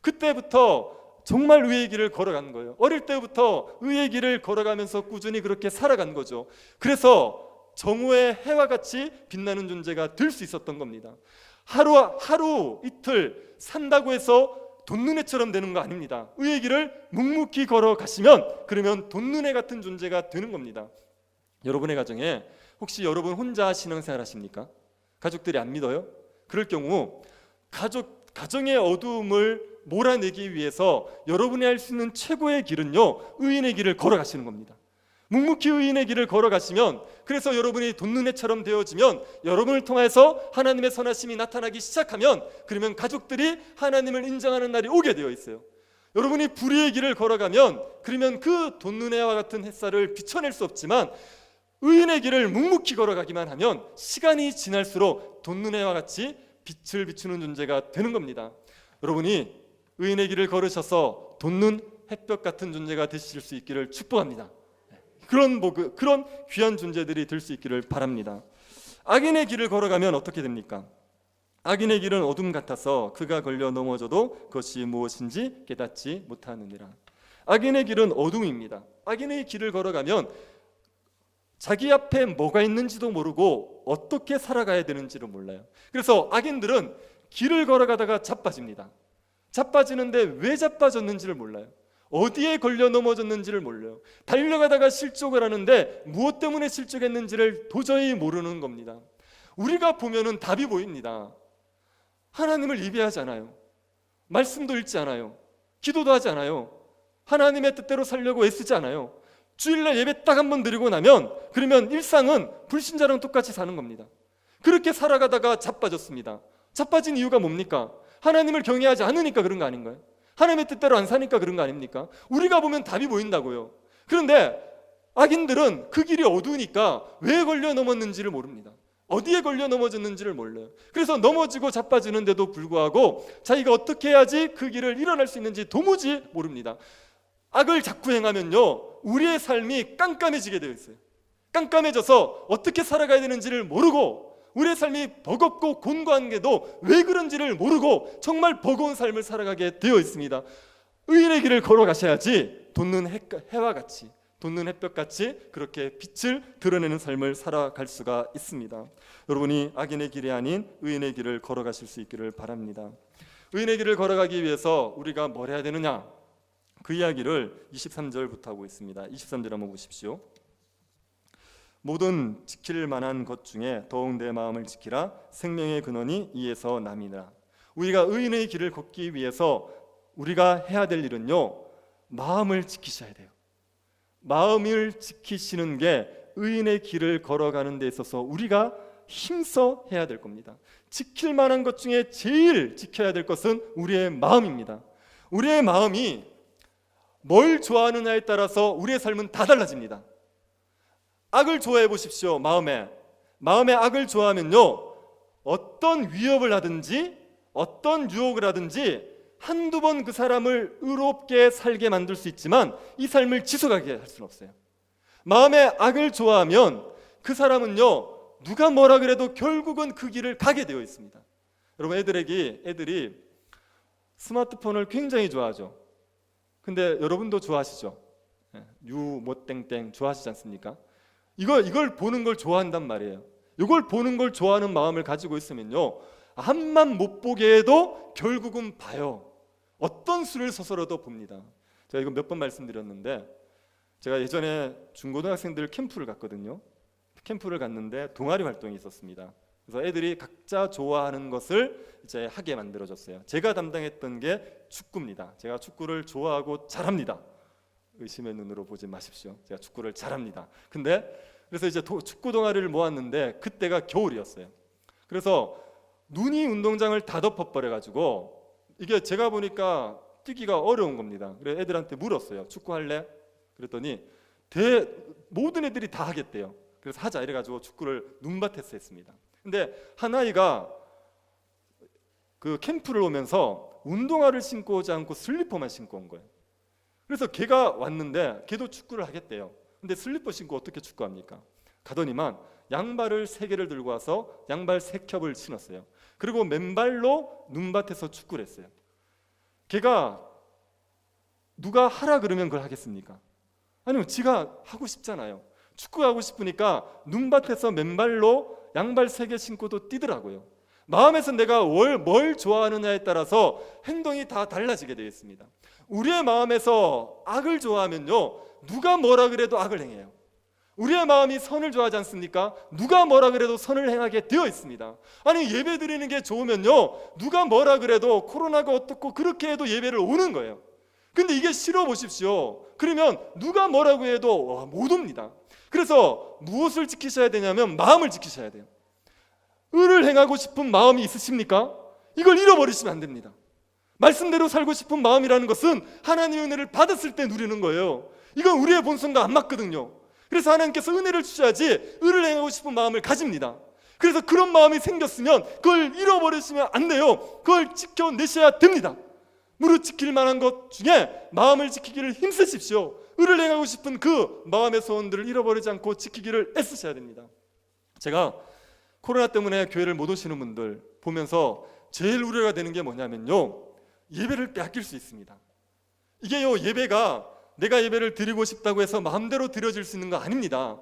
그때부터 정말 의의 길을 걸어간 거예요. 어릴 때부터 의의 길을 걸어가면서 꾸준히 그렇게 살아간 거죠. 그래서 정오의 해와 같이 빛나는 존재가 될 수 있었던 겁니다. 하루 이틀 산다고 해서 돈눈해처럼 되는 거 아닙니다. 의의 길을 묵묵히 걸어가시면 그러면 돈눈해 같은 존재가 되는 겁니다. 여러분의 가정에 혹시 여러분 혼자 신앙생활 하십니까? 가족들이 안 믿어요? 그럴 경우 가정의 어두움을 몰아내기 위해서 여러분이 할 수 있는 최고의 길은요, 의인의 길을 걸어가시는 겁니다. 묵묵히 의인의 길을 걸어가시면, 그래서 여러분이 돈눈해처럼 되어지면, 여러분을 통해서 하나님의 선하심이 나타나기 시작하면, 그러면 가족들이 하나님을 인정하는 날이 오게 되어 있어요. 여러분이 불의의 길을 걸어가면, 그러면 그 돈눈해와 같은 햇살을 비춰낼 수 없지만 의인의 길을 묵묵히 걸어가기만 하면 시간이 지날수록 돈눈해와 같이 빛을 비추는 존재가 되는 겁니다. 여러분이 의인의 길을 걸으셔서 돋는 햇볕 같은 존재가 되실 수 있기를 축복합니다. 그런 귀한 존재들이 될 수 있기를 바랍니다. 악인의 길을 걸어가면 어떻게 됩니까? 악인의 길은 어둠 같아서 그가 걸려 넘어져도 그것이 무엇인지 깨닫지 못하느니라. 악인의 길은 어둠입니다. 악인의 길을 걸어가면 자기 앞에 뭐가 있는지도 모르고 어떻게 살아가야 되는지를 몰라요. 그래서 악인들은 길을 걸어가다가 자빠집니다. 자빠지는데 왜 자빠졌는지를 몰라요. 어디에 걸려 넘어졌는지를 몰라요. 달려가다가 실족을 하는데 무엇 때문에 실족했는지를 도저히 모르는 겁니다. 우리가 보면은 답이 보입니다. 하나님을 예배하지 않아요. 말씀도 읽지 않아요. 기도도 하지 않아요. 하나님의 뜻대로 살려고 애쓰지 않아요. 주일날 예배 딱 한 번 드리고 나면 그러면 일상은 불신자랑 똑같이 사는 겁니다. 그렇게 살아가다가 자빠졌습니다. 자빠진 이유가 뭡니까? 하나님을 경외하지 않으니까 그런 거 아닌가요? 하나님의 뜻대로 안 사니까 그런 거 아닙니까? 우리가 보면 답이 보인다고요. 그런데 악인들은 그 길이 어두우니까 왜 걸려 넘었는지를 모릅니다. 어디에 걸려 넘어졌는지를 몰라요. 그래서 넘어지고 자빠지는데도 불구하고 자기가 어떻게 해야지 그 길을 일어날 수 있는지 도무지 모릅니다. 악을 자꾸 행하면요, 우리의 삶이 깜깜해지게 되어 있어요. 깜깜해져서 어떻게 살아가야 되는지를 모르고 우리의 삶이 버겁고 곤고한 게도 왜 그런지를 모르고 정말 버거운 삶을 살아가게 되어 있습니다. 의인의 길을 걸어가셔야지 돋는 해와 같이, 돋는 햇볕같이 그렇게 빛을 드러내는 삶을 살아갈 수가 있습니다. 여러분이 악인의 길이 아닌 의인의 길을 걸어가실 수 있기를 바랍니다. 의인의 길을 걸어가기 위해서 우리가 뭘 해야 되느냐? 그 이야기를 23절부터 하고 있습니다. 23절 한번 보십시오. 모든 지킬 만한 것 중에 더욱 내 마음을 지키라. 생명의 근원이 이에서 남이니라. 우리가 의인의 길을 걷기 위해서 우리가 해야 될 일은요, 마음을 지키셔야 돼요. 마음을 지키시는 게 의인의 길을 걸어가는 데 있어서 우리가 힘써 해야 될 겁니다. 지킬 만한 것 중에 제일 지켜야 될 것은 우리의 마음입니다. 우리의 마음이 뭘 좋아하느냐에 따라서 우리의 삶은 다 달라집니다. 악을 좋아해 보십시오. 마음에 악을 좋아하면요, 어떤 위협을 하든지 어떤 유혹을 하든지 한두 번 그 사람을 의롭게 살게 만들 수 있지만 이 삶을 지속하게 할 수는 없어요. 마음에 악을 좋아하면 그 사람은요, 누가 뭐라 그래도 결국은 그 길을 가게 되어 있습니다. 여러분, 애들이 스마트폰을 굉장히 좋아하죠. 근데 여러분도 좋아하시죠? 유모땡땡 좋아하시지 않습니까? 이걸 보는 걸 좋아한단 말이에요. 이걸 보는 걸 좋아하는 마음을 가지고 있으면요, 한만 못 보게 해도 결국은 봐요. 어떤 수를 서서라도 봅니다. 제가 이거 몇 번 말씀드렸는데, 제가 예전에 중고등학생들 캠프를 갔거든요. 캠프를 갔는데 동아리 활동이 있었습니다. 그래서 애들이 각자 좋아하는 것을 이제 하게 만들어졌어요. 제가 담당했던 게 축구입니다. 제가 축구를 좋아하고 잘합니다. 의심의 눈으로 보지 마십시오. 제가 축구를 잘합니다. 그래서 이제 축구 동아리를 모았는데 그때가 겨울이었어요. 그래서 눈이 운동장을 다 덮어버려가지고 이게 제가 보니까 뛰기가 어려운 겁니다. 그래서 애들한테 물었어요. 축구할래? 그랬더니 모든 애들이 다 하겠대요. 그래서 하자 이래가지고 축구를 눈밭에서 했습니다. 근데 한 아이가 그 캠프를 오면서 운동화를 신고 오지 않고 슬리퍼만 신고 온 거예요. 그래서 걔가 왔는데 걔도 축구를 하겠대요. 근데 슬리퍼 신고 어떻게 축구합니까? 가더니만 양발을 3개를 들고 와서 양발 3겹을 신었어요. 그리고 맨발로 눈밭에서 축구를 했어요. 걔가 누가 하라 그러면 그걸 하겠습니까? 아니면 지가 하고 싶잖아요. 축구하고 싶으니까 눈밭에서 맨발로 양발 3개 신고도 뛰더라고요. 마음에서 내가 뭘 좋아하느냐에 따라서 행동이 다 달라지게 되어 있습니다. 우리의 마음에서 악을 좋아하면요, 누가 뭐라 그래도 악을 행해요. 우리의 마음이 선을 좋아하지 않습니까? 누가 뭐라 그래도 선을 행하게 되어 있습니다. 아니, 예배 드리는 게 좋으면요, 누가 뭐라 그래도 코로나가 어떻고 그렇게 해도 예배를 오는 거예요. 근데 이게 싫어 보십시오. 그러면 누가 뭐라고 해도 못 옵니다. 그래서 무엇을 지키셔야 되냐면 마음을 지키셔야 돼요. 의를 행하고 싶은 마음이 있으십니까? 이걸 잃어버리시면 안 됩니다. 말씀대로 살고 싶은 마음이라는 것은 하나님의 은혜를 받았을 때 누리는 거예요. 이건 우리의 본성과 안 맞거든요. 그래서 하나님께서 은혜를 주셔야지 의를 행하고 싶은 마음을 가집니다. 그래서 그런 마음이 생겼으면 그걸 잃어버리시면 안 돼요. 그걸 지켜내셔야 됩니다. 무릇 지킬 만한 것 중에 마음을 지키기를 힘쓰십시오. 의를 행하고 싶은 그 마음의 소원들을 잃어버리지 않고 지키기를 애쓰셔야 됩니다. 제가 코로나 때문에 교회를 못 오시는 분들 보면서 제일 우려가 되는 게 뭐냐면요, 예배를 빼앗길 수 있습니다. 이게요, 예배가 내가 예배를 드리고 싶다고 해서 마음대로 드려질 수 있는 거 아닙니다.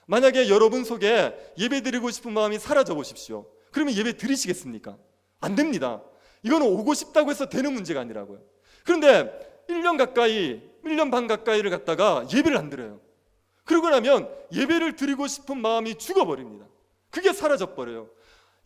만약에 여러분 속에 예배 드리고 싶은 마음이 사라져 보십시오. 그러면 예배 드리시겠습니까? 안 됩니다. 이거는 오고 싶다고 해서 되는 문제가 아니라고요. 그런데 1년 반 가까이를 갖다가 예배를 안 드려요. 그러고 나면 예배를 드리고 싶은 마음이 죽어버립니다. 그게 사라져버려요.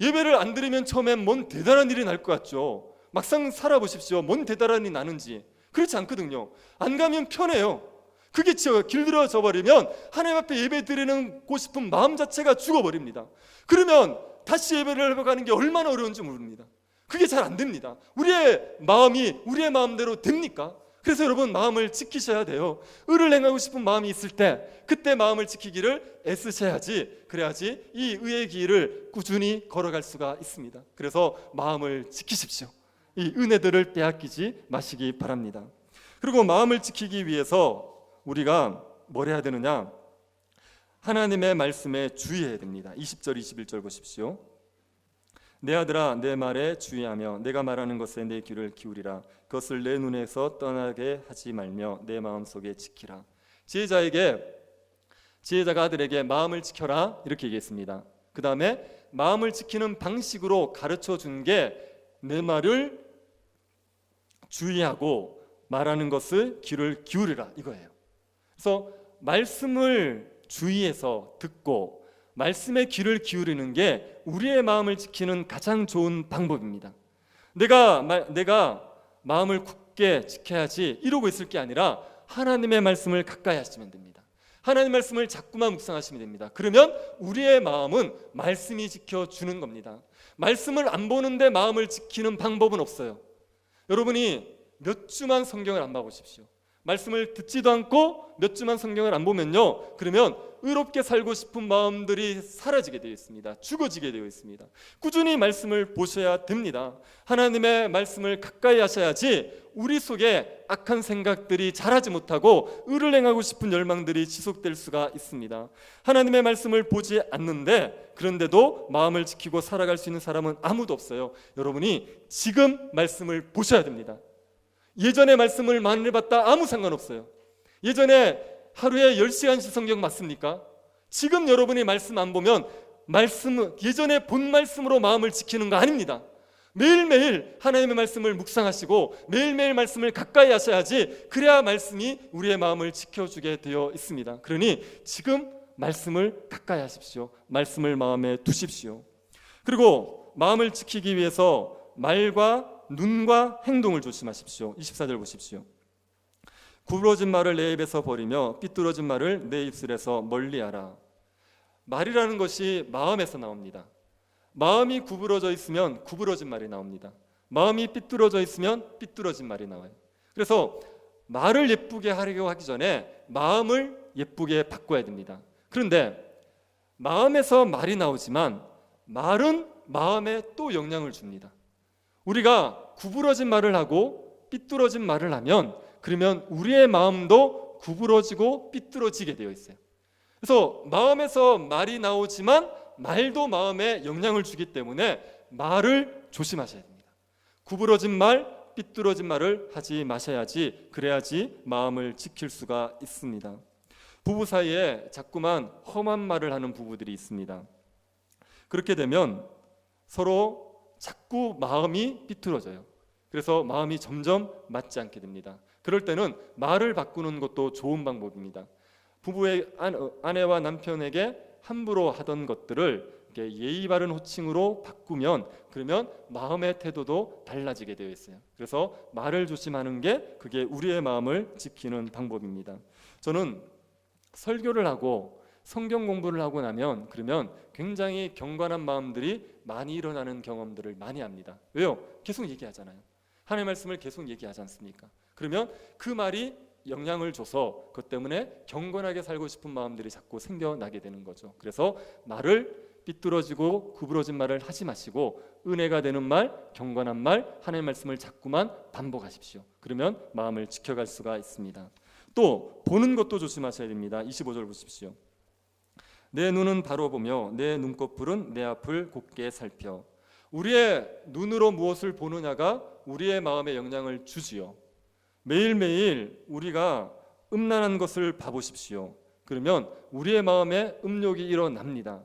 예배를 안 드리면 처음엔 뭔 대단한 일이 날 것 같죠. 막상 살아보십시오. 뭔 대단한 일이 나는지. 그렇지 않거든요. 안 가면 편해요. 그게 길들어져 버리면 하나님 앞에 예배 드리고 싶은 마음 자체가 죽어버립니다. 그러면 다시 예배를 해가는 게 얼마나 어려운지 모릅니다. 그게 잘 안 됩니다. 우리의 마음이 우리의 마음대로 됩니까? 그래서 여러분, 마음을 지키셔야 돼요. 의를 행하고 싶은 마음이 있을 때 그때 마음을 지키기를 애쓰셔야지, 그래야지 이 의의 길을 꾸준히 걸어갈 수가 있습니다. 그래서 마음을 지키십시오. 이 은혜들을 빼앗기지 마시기 바랍니다. 그리고 마음을 지키기 위해서 우리가 뭘 해야 되느냐? 하나님의 말씀에 주의해야 됩니다. 20절 21절 보십시오. 내 아들아, 내 말에 주의하며 내가 말하는 것에 내 귀를 기울이라. 그것을 내 눈에서 떠나게 하지 말며 내 마음속에 지키라. 지혜자가 아들에게 마음을 지켜라 이렇게 얘기했습니다. 그 다음에 마음을 지키는 방식으로 가르쳐 준 게 내 말을 주의하고 말하는 것을 귀를 기울이라 이거예요. 그래서 말씀을 주의해서 듣고 말씀에 귀를 기울이는 게 우리의 마음을 지키는 가장 좋은 방법입니다. 내가 마음을 굳게 지켜야지 이러고 있을 게 아니라 하나님의 말씀을 가까이 하시면 됩니다. 하나님의 말씀을 자꾸만 묵상하시면 됩니다. 그러면 우리의 마음은 말씀이 지켜주는 겁니다. 말씀을 안 보는데 마음을 지키는 방법은 없어요. 여러분이 몇 주만 성경을 안 봐보십시오. 말씀을 듣지도 않고 몇 주만 성경을 안 보면요, 그러면 의롭게 살고 싶은 마음들이 사라지게 되어 있습니다. 죽어지게 되어 있습니다. 꾸준히 말씀을 보셔야 됩니다. 하나님의 말씀을 가까이 하셔야지 우리 속에 악한 생각들이 자라지 못하고 의를 행하고 싶은 열망들이 지속될 수가 있습니다. 하나님의 말씀을 보지 않는데 그런데도 마음을 지키고 살아갈 수 있는 사람은 아무도 없어요. 여러분이 지금 말씀을 보셔야 됩니다. 예전에 말씀을 많이 봤다 아무 상관없어요. 예전에 하루에 10시간씩 성경 맞습니까? 지금 여러분이 말씀 안 보면 예전에 본 말씀으로 마음을 지키는 거 아닙니다. 매일매일 하나님의 말씀을 묵상하시고 매일매일 말씀을 가까이 하셔야지, 그래야 말씀이 우리의 마음을 지켜주게 되어 있습니다. 그러니 지금 말씀을 가까이 하십시오. 말씀을 마음에 두십시오. 그리고 마음을 지키기 위해서 말과 눈과 행동을 조심하십시오. 24절 보십시오. 구부러진 말을 내 입에서 버리며 삐뚤어진 말을 내 입술에서 멀리하라. 말이라는 것이 마음에서 나옵니다. 마음이 구부러져 있으면 구부러진 말이 나옵니다. 마음이 삐뚤어져 있으면 삐뚤어진 말이 나와요. 그래서 말을 예쁘게 하려고 하기 전에 마음을 예쁘게 바꿔야 됩니다. 그런데 마음에서 말이 나오지만 말은 마음에 또 영향을 줍니다. 우리가 구부러진 말을 하고 삐뚤어진 말을 하면 그러면 우리의 마음도 구부러지고 삐뚤어지게 되어 있어요. 그래서 마음에서 말이 나오지만 말도 마음에 영향을 주기 때문에 말을 조심하셔야 됩니다. 구부러진 말, 삐뚤어진 말을 하지 마셔야지, 그래야지 마음을 지킬 수가 있습니다. 부부 사이에 자꾸만 험한 말을 하는 부부들이 있습니다. 그렇게 되면 서로 자꾸 마음이 삐뚤어져요. 그래서 마음이 점점 맞지 않게 됩니다. 그럴 때는 말을 바꾸는 것도 좋은 방법입니다. 부부의 아내와 남편에게 함부로 하던 것들을 이렇게 예의 바른 호칭으로 바꾸면 그러면 마음의 태도도 달라지게 되어 있어요. 그래서 말을 조심하는 게 그게 우리의 마음을 지키는 방법입니다. 저는 설교를 하고 성경 공부를 하고 나면 그러면 굉장히 경건한 마음들이 많이 일어나는 경험들을 많이 합니다. 왜요? 계속 얘기하잖아요. 하나님의 말씀을 계속 얘기하지 않습니까? 그러면 그 말이 영향을 줘서 그것 때문에 경건하게 살고 싶은 마음들이 자꾸 생겨나게 되는 거죠. 그래서 말을 삐뚤어지고 구부러진 말을 하지 마시고 은혜가 되는 말, 경건한 말, 하나님의 말씀을 자꾸만 반복하십시오. 그러면 마음을 지켜갈 수가 있습니다. 또 보는 것도 조심하셔야 됩니다. 25절 보십시오. 내 눈은 바로 보며 내 눈꺼풀은 내 앞을 곱게 살펴. 우리의 눈으로 무엇을 보느냐가 우리의 마음에 영향을 주지요. 매일매일 우리가 음란한 것을 봐보십시오. 그러면 우리의 마음에 음욕이 일어납니다.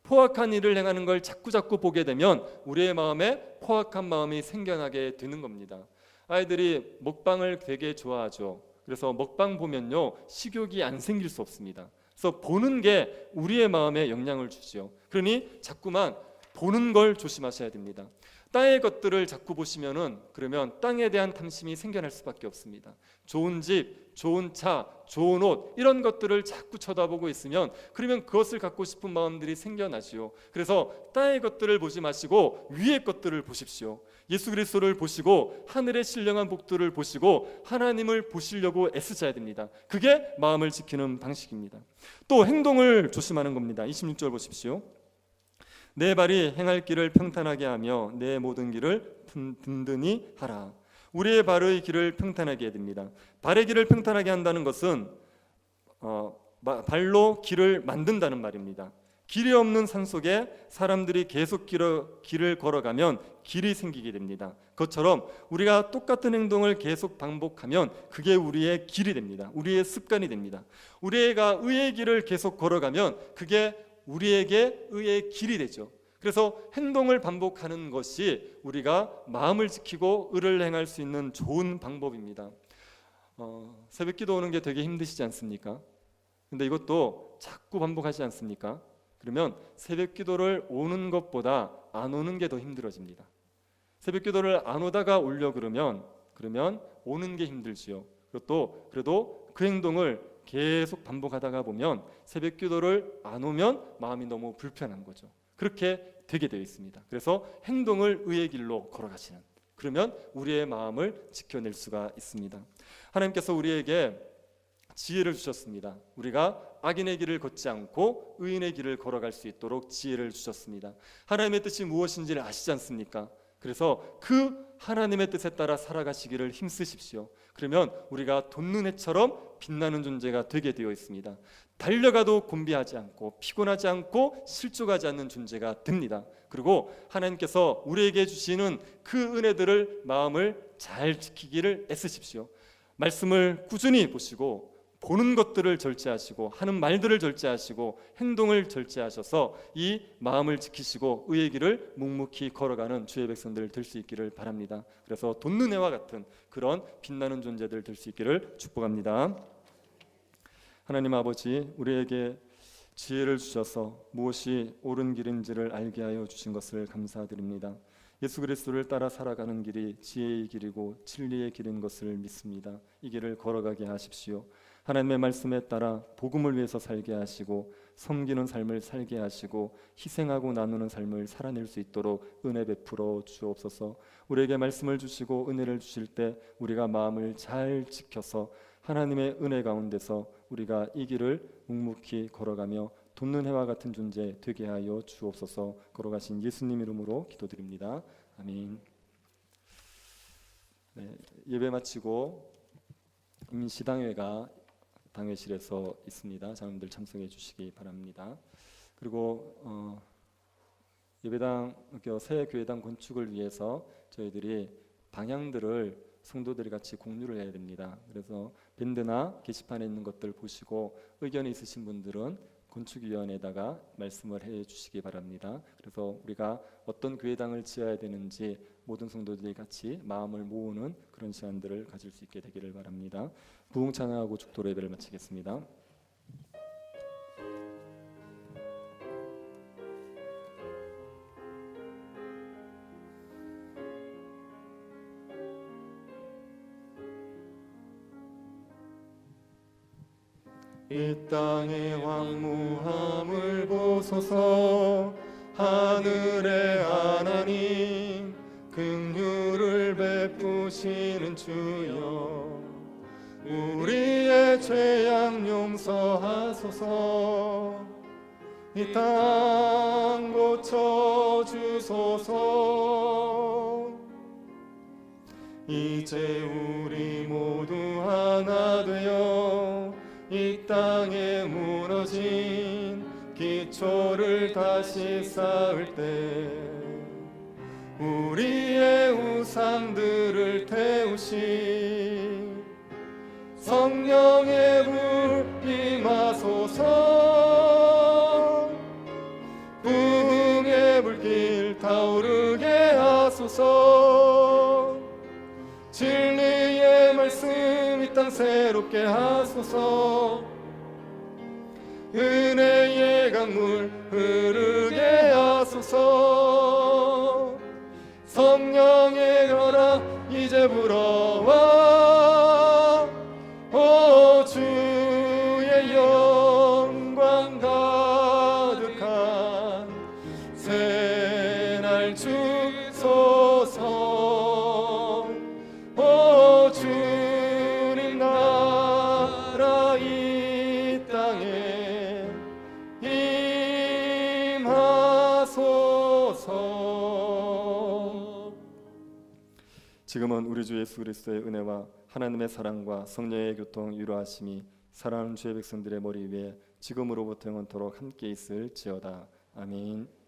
포악한 일을 행하는 걸 자꾸 보게 되면 우리의 마음에 포악한 마음이 생겨나게 되는 겁니다. 아이들이 먹방을 되게 좋아하죠. 그래서 먹방 보면요 식욕이 안 생길 수 없습니다. 그래서 보는 게 우리의 마음에 영향을 주죠. 그러니 자꾸만 보는 걸 조심하셔야 됩니다. 땅의 것들을 자꾸 보시면은 그러면 땅에 대한 탐심이 생겨날 수밖에 없습니다. 좋은 집, 좋은 차, 좋은 옷 이런 것들을 자꾸 쳐다보고 있으면 그러면 그것을 갖고 싶은 마음들이 생겨나지요. 그래서 땅의 것들을 보지 마시고 위의 것들을 보십시오. 예수 그리스도를 보시고 하늘의 신령한 복들을 보시고 하나님을 보시려고 애쓰셔야 됩니다. 그게 마음을 지키는 방식입니다. 또 행동을 조심하는 겁니다. 26절 보십시오. 내 발이 행할 길을 평탄하게 하며 내 모든 길을 든든히 하라. 우리의 발의 길을 평탄하게 해야 됩니다. 발의 길을 평탄하게 한다는 것은 발로 길을 만든다는 말입니다. 길이 없는 산속에 사람들이 계속 길을 걸어가면 길이 생기게 됩니다. 그것처럼 우리가 똑같은 행동을 계속 반복하면 그게 우리의 길이 됩니다. 우리의 습관이 됩니다. 우리가 의의 길을 계속 걸어가면 그게 우리에게 의의 길이 되죠. 그래서 행동을 반복하는 것이 우리가 마음을 지키고 의를 행할 수 있는 좋은 방법입니다. 새벽 기도 오는 게 되게 힘드시지 않습니까? 근데 이것도 자꾸 반복하지 않습니까? 그러면 새벽 기도를 오는 것보다 안 오는 게 더 힘들어집니다. 새벽 기도를 안 오다가 오려 그러면 오는 게 힘들지요. 그래도 그 행동을 계속 반복하다가 보면 새벽 기도를 안 오면 마음이 너무 불편한 거죠. 그렇게 되게 되어 있습니다. 그래서 행동을 의의 길로 걸어가시는, 그러면 우리의 마음을 지켜낼 수가 있습니다. 하나님께서 우리에게 지혜를 주셨습니다. 우리가 악인의 길을 걷지 않고 의인의 길을 걸어갈 수 있도록 지혜를 주셨습니다. 하나님의 뜻이 무엇인지를 아시지 않습니까? 그래서 그 하나님의 뜻에 따라 살아가시기를 힘쓰십시오. 그러면 우리가 돋는 해처럼 빛나는 존재가 되게 되어 있습니다. 달려가도 곤비하지 않고 피곤하지 않고 실족하지 않는 존재가 됩니다. 그리고 하나님께서 우리에게 주시는 그 은혜들을 마음을 잘 지키기를 애쓰십시오. 말씀을 꾸준히 보시고 보는 것들을 절제하시고 하는 말들을 절제하시고 행동을 절제하셔서 이 마음을 지키시고 의의 길을 묵묵히 걸어가는 주의 백성들 될 수 있기를 바랍니다. 그래서 돋는 해와 같은 그런 빛나는 존재들 될 수 있기를 축복합니다. 하나님 아버지, 우리에게 지혜를 주셔서 무엇이 옳은 길인지를 알게 하여 주신 것을 감사드립니다. 예수 그리스도를 따라 살아가는 길이 지혜의 길이고 진리의 길인 것을 믿습니다. 이 길을 걸어가게 하십시오. 하나님의 말씀에 따라 복음을 위해서 살게 하시고 섬기는 삶을 살게 하시고 희생하고 나누는 삶을 살아낼 수 있도록 은혜 베풀어 주옵소서. 우리에게 말씀을 주시고 은혜를 주실 때 우리가 마음을 잘 지켜서 하나님의 은혜 가운데서 우리가 이 길을 묵묵히 걸어가며 돕는 해와 같은 존재 되게 하여 주옵소서. 걸어가신 예수님 이름으로 기도드립니다. 아멘. 네, 예배 마치고 임시당회가 당회실에서 있습니다. 자녀들 참석해 주시기 바랍니다. 그리고 예배당 새 교회당 건축을 위해서 저희들이 방향들을 성도들이 같이 공유를 해야 됩니다. 그래서 밴드나 게시판에 있는 것들 보시고 의견이 있으신 분들은 건축위원회에다가 말씀을 해 주시기 바랍니다. 그래서 우리가 어떤 교회당을 지어야 되는지 모든 성도들이 같이 마음을 모으는 그런 시간들을 가질 수 있게 되기를 바랍니다. 부흥 찬양하고 축도로 예배를 마치겠습니다. 이 땅의 황무함을 보소서. 하늘의 하나님 긍휼을 베푸시는 주여, 우리의 죄악 용서하소서. 이 땅 고쳐 주소서. 이제 우리 모두 하나 되어 이 땅에 무너진 기초를 다시 쌓을 때 우리의 우상들을 태우시 성령의 불 임하소서. 부흥의 불길 타오르게 하소서. 진리의 말씀 이 땅 새롭게 하소서. 은혜의 강물 흐르게 하소서. 성령의 혈아 이제 불어와 오 주의 영광 가득한 새날 주소서. 오 주님 나라 이 땅에 임하소서. 지금은 우리 주 예수 그리스도의 은혜와 하나님의 사랑과 성령의 교통 위로하심이 사랑하는 주의 백성들의 머리 위에 지금으로부터 영원토록 함께 있을지어다. 아멘.